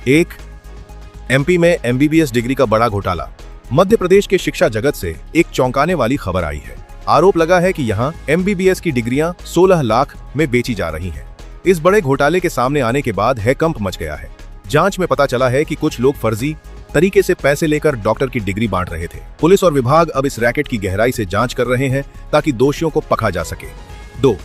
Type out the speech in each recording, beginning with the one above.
एक, एमपी में MBBS degree का बड़ा घोटाला। मध्य प्रदेश के शिक्षा जगत से एक चौंकाने वाली खबर आई है। आरोप लगा है कि यहां एमबीबीएस की डिग्रियां 16 लाख में बेची जा रही हैं। इस बड़े घोटाले के सामने आने के बाद हैकंप मच गया है। जांच में पता चला है कि कुछ लोग फर्जी तरीके से पैसे लेकर डॉक्टर की डिग्री बांट रहे थे। पुलिस और विभाग अब इस रैकेट की गहराई से जांच कर रहे हैं ताकि दोषियों को पकड़ा जा सके। 2,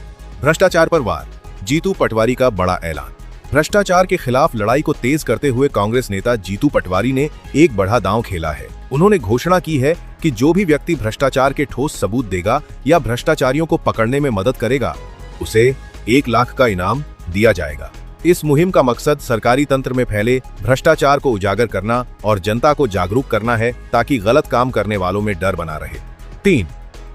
भ्रष्टाचार पर वार, जीतू पटवारी का बड़ा ऐलान। भ्रष्टाचार के खिलाफ लड़ाई को तेज करते हुए कांग्रेस नेता जीतू पटवारी ने एक बड़ा दांव खेला है। उन्होंने घोषणा की है कि जो भी व्यक्ति भ्रष्टाचार के ठोस सबूत देगा या भ्रष्टाचारियों को पकड़ने में मदद करेगा, उसे 1 लाख का इनाम दिया जाएगा। इस मुहिम का मकसद सरकारी तंत्र में फैले भ्रष्टाचार को उजागर करना और जनता को जागरूक करना है ताकि गलत काम करने वालों में डर बना रहे। 3,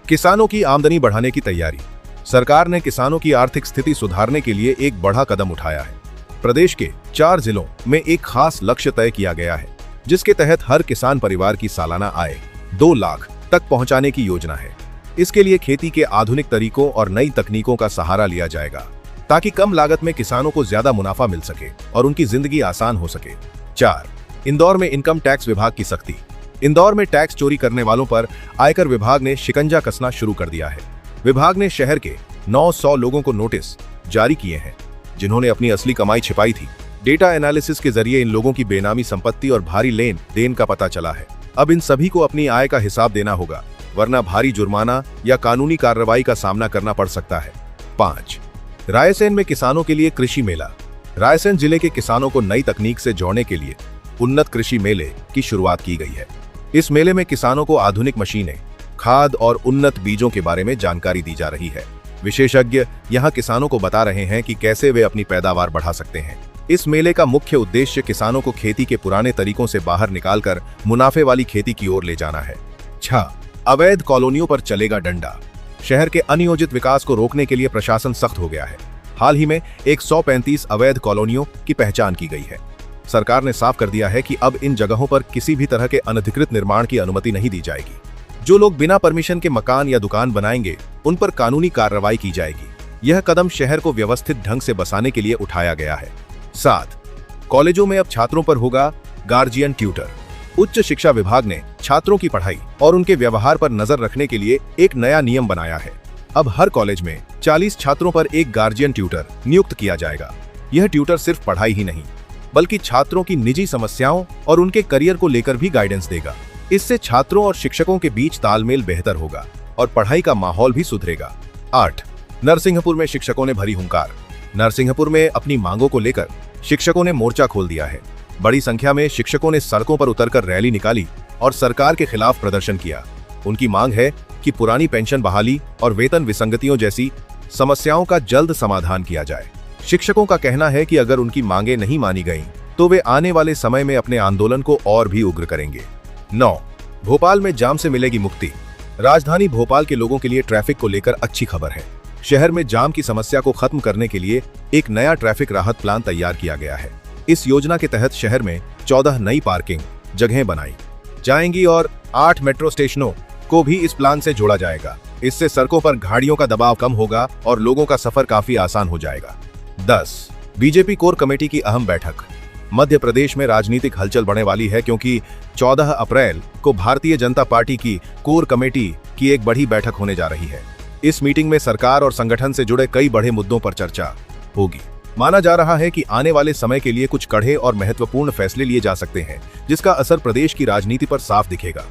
किसानों की आमदनी बढ़ाने की तैयारी। सरकार ने किसानों की आर्थिक स्थिति सुधारने के लिए एक बड़ा कदम उठाया है। प्रदेश के 4 जिलों में एक खास लक्ष्य तय किया गया है, जिसके तहत हर किसान परिवार की सालाना आय 2 लाख तक पहुंचाने की योजना है। इसके लिए खेती के आधुनिक तरीकों और नई तकनीकों का सहारा लिया जाएगा ताकि कम लागत में किसानों को ज्यादा मुनाफा मिल सके और उनकी जिंदगी आसान हो सके। 4, इंदौर में इनकम टैक्स विभाग की सख्ती। इंदौर में टैक्स चोरी करने वालों पर आयकर विभाग ने शिकंजा कसना शुरू कर दिया है। विभाग ने शहर के 900 लोगों को नोटिस जारी किए हैं, जिन्होंने अपनी असली कमाई छिपाई थी। डेटा एनालिसिस के जरिए इन लोगों की बेनामी संपत्ति और भारी लेन देन का पता चला है। अब इन सभी को अपनी आय का हिसाब देना होगा, वरना भारी जुर्माना या कानूनी कार्रवाई का सामना करना पड़ सकता है। 5, रायसेन में किसानों के लिए कृषि मेला। रायसेन जिले के किसानों को नई तकनीक से जोड़ने के लिए उन्नत कृषि मेले की शुरुआत की गई है। इस मेले में किसानों को आधुनिक मशीनें, खाद और उन्नत बीजों के बारे में जानकारी दी जा रही है। विशेषज्ञ यहां किसानों को बता रहे हैं कि कैसे वे अपनी पैदावार बढ़ा सकते हैं। इस मेले का मुख्य उद्देश्य किसानों को खेती के पुराने तरीकों से बाहर निकालकर मुनाफे वाली खेती की ओर ले जाना है। 6, अवैध कॉलोनियों पर चलेगा डंडा। शहर के अनियोजित विकास को रोकने के लिए प्रशासन सख्त हो गया है। हाल ही में 135 अवैध कॉलोनियों की पहचान की गई है। सरकार ने साफ कर दिया है कि अब इन जगहों पर किसी भी तरह के अनधिकृत निर्माण की अनुमति नहीं दी जाएगी। जो लोग बिना परमिशन के मकान या दुकान बनाएंगे, उन पर कानूनी कार्रवाई की जाएगी। यह कदम शहर को व्यवस्थित ढंग से बसाने के लिए उठाया गया है। 7, कॉलेजों में अब छात्रों पर होगा गार्जियन ट्यूटर। उच्च शिक्षा विभाग ने छात्रों की पढ़ाई और उनके व्यवहार पर नजर रखने के लिए एक नया नियम बनाया है। अब हर कॉलेज में 40 छात्रों पर एक गार्जियन ट्यूटर नियुक्त किया जाएगा। यह ट्यूटर सिर्फ पढ़ाई ही नहीं, बल्कि छात्रों की निजी समस्याओं और उनके करियर को लेकर भी गाइडेंस देगा। इससे छात्रों और शिक्षकों के बीच तालमेल बेहतर होगा और पढ़ाई का माहौल भी सुधरेगा। 8, नरसिंहपुर में शिक्षकों ने भरी हुंकार। नरसिंहपुर में अपनी मांगों को लेकर शिक्षकों ने मोर्चा खोल दिया है। बड़ी संख्या में शिक्षकों ने सड़कों पर उतरकर रैली निकाली और सरकार के खिलाफ प्रदर्शन किया। उनकी मांग है कि पुरानी पेंशन बहाली और वेतन विसंगतियों जैसी समस्याओं का जल्द समाधान किया जाए। शिक्षकों का कहना है कि अगर उनकी मांगे नहीं मानी गईं, तो वे आने वाले समय में अपने आंदोलन को और भी उग्र करेंगे। 9, भोपाल में जाम से मिलेगी मुक्ति। राजधानी भोपाल के लोगों के लिए ट्रैफिक को लेकर अच्छी खबर है। शहर में जाम की समस्या को खत्म करने के लिए एक नया ट्रैफिक राहत प्लान तैयार किया गया है। इस योजना के तहत शहर में 14 नई पार्किंग जगहें बनाई जाएंगी और 8 मेट्रो स्टेशनों को भी इस प्लान से जोड़ा जाएगा। इससे सड़कों पर गाड़ियों का दबाव कम होगा और लोगों का सफर काफी आसान हो जाएगा। 10, बीजेपी कोर कमेटी की अहम बैठक। मध्य प्रदेश में राजनीतिक हलचल बढ़ने वाली है क्योंकि 14 अप्रैल को भारतीय जनता पार्टी की कोर कमेटी की एक बड़ी बैठक होने जा रही है। इस मीटिंग में सरकार और संगठन से जुड़े कई बड़े मुद्दों पर चर्चा होगी। माना जा रहा है कि आने वाले समय के लिए कुछ कड़े और महत्वपूर्ण फैसले लिए जा सकते हैं, जिसका असर प्रदेश की राजनीति पर साफ दिखेगा।